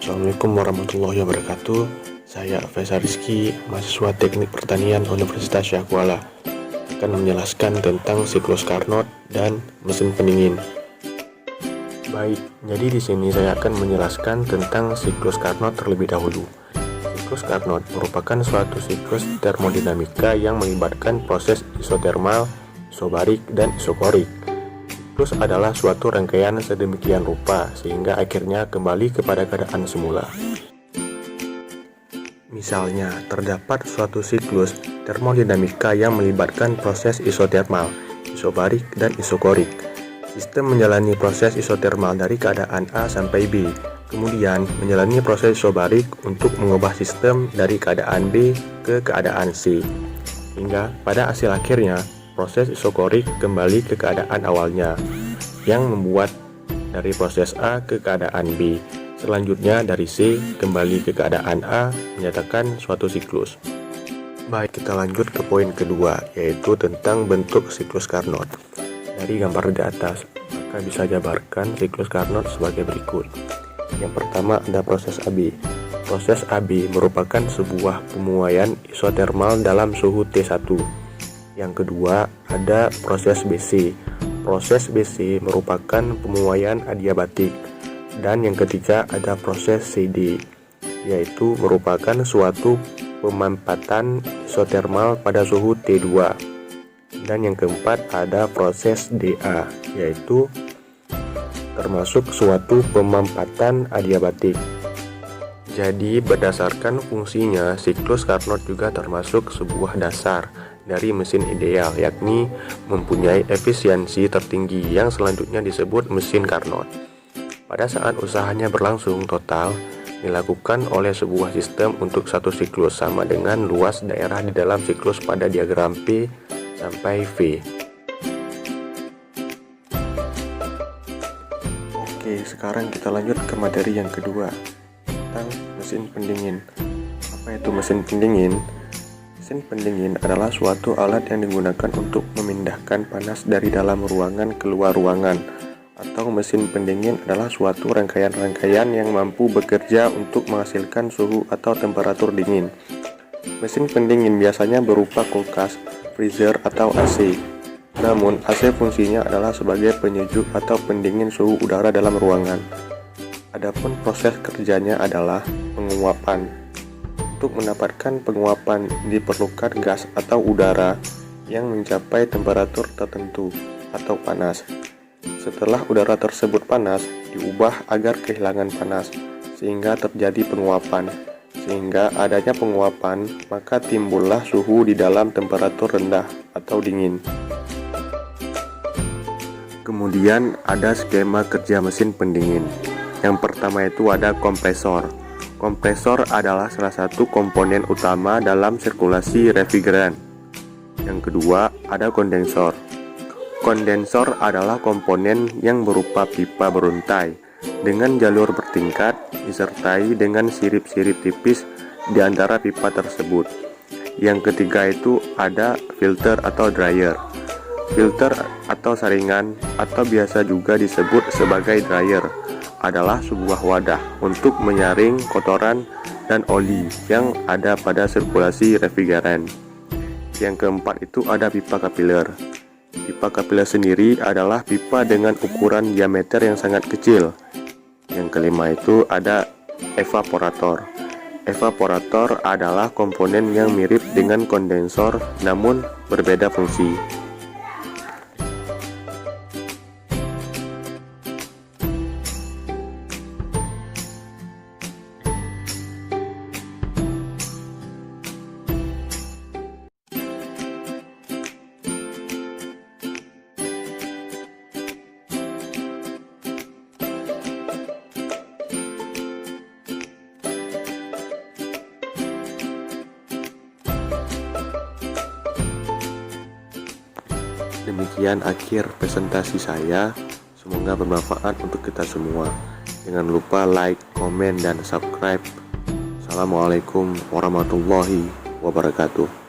Assalamualaikum warahmatullahi wabarakatuh. Saya Faisal Rizky, mahasiswa Teknik Pertanian Universitas Syah Kuala, akan menjelaskan tentang siklus Carnot dan mesin pendingin. Baik, jadi di sini saya akan menjelaskan tentang siklus Carnot terlebih dahulu. Siklus Carnot merupakan suatu siklus termodinamika yang melibatkan proses isotermal, isobarik, dan isokorik. Siklus adalah suatu rangkaian sedemikian rupa sehingga akhirnya kembali kepada keadaan semula. Misalnya, terdapat suatu siklus termodinamika yang melibatkan proses isotermal, isobarik, dan isokorik. Sistem menjalani proses isotermal dari keadaan A sampai B, kemudian menjalani proses isobarik untuk mengubah sistem dari keadaan B ke keadaan C, hingga pada hasil akhirnya proses isokorik kembali ke keadaan awalnya, yang membuat dari proses A ke keadaan B. Selanjutnya dari C kembali ke keadaan A, menyatakan suatu siklus. Baik, kita lanjut ke poin kedua, yaitu tentang bentuk siklus Carnot. Dari gambar di atas, maka bisa jabarkan siklus Carnot sebagai berikut. Yang pertama ada proses AB. Proses AB merupakan sebuah pemuaian isotermal dalam suhu T1. Yang kedua ada proses BC. Proses BC merupakan pemuaian adiabatik. Dan yang ketiga ada proses CD, yaitu merupakan suatu pemampatan isotermal pada suhu T2. Dan yang keempat ada proses DA, yaitu termasuk suatu pemampatan adiabatik. Jadi berdasarkan fungsinya, siklus Carnot juga termasuk sebuah dasar dari mesin ideal, yakni mempunyai efisiensi tertinggi yang selanjutnya disebut mesin Carnot. Pada saat usahanya berlangsung total, dilakukan oleh sebuah sistem untuk satu siklus sama dengan luas daerah di dalam siklus pada diagram P sampai V. Oke, sekarang kita lanjut ke materi yang kedua tentang mesin pendingin. Apa itu mesin pendingin? Mesin pendingin adalah suatu alat yang digunakan untuk memindahkan panas dari dalam ruangan keluar ruangan, atau mesin pendingin adalah suatu rangkaian-rangkaian yang mampu bekerja untuk menghasilkan suhu atau temperatur dingin. Mesin pendingin biasanya berupa kulkas, freezer, atau AC. Namun, AC fungsinya adalah sebagai penyejuk atau pendingin suhu udara dalam ruangan. Adapun proses kerjanya adalah penguapan. Untuk mendapatkan penguapan diperlukan gas atau udara yang mencapai temperatur tertentu atau panas. Setelah udara tersebut panas, diubah agar kehilangan panas, sehingga terjadi penguapan. Sehingga adanya penguapan, maka timbullah suhu di dalam temperatur rendah atau dingin. Kemudian ada skema kerja mesin pendingin. Yang pertama itu ada kompresor. Kompresor adalah salah satu komponen utama dalam sirkulasi refrigeran. Yang kedua ada kondensor. Kondensor adalah komponen yang berupa pipa beruntai dengan jalur bertingkat disertai dengan sirip-sirip tipis di antara pipa tersebut. Yang ketiga itu ada filter atau dryer. Filter atau saringan atau biasa juga disebut sebagai dryer adalah sebuah wadah untuk menyaring kotoran dan oli yang ada pada sirkulasi refrigeran. Yang keempat itu ada pipa kapiler. Pipa kapiler sendiri adalah pipa dengan ukuran diameter yang sangat kecil. Yang kelima itu ada evaporator. Evaporator adalah komponen yang mirip dengan kondensor namun berbeda fungsi. Demikian akhir presentasi saya. Semoga bermanfaat untuk kita semua. Jangan lupa like, komen, dan subscribe. Assalamualaikum warahmatullahi wabarakatuh.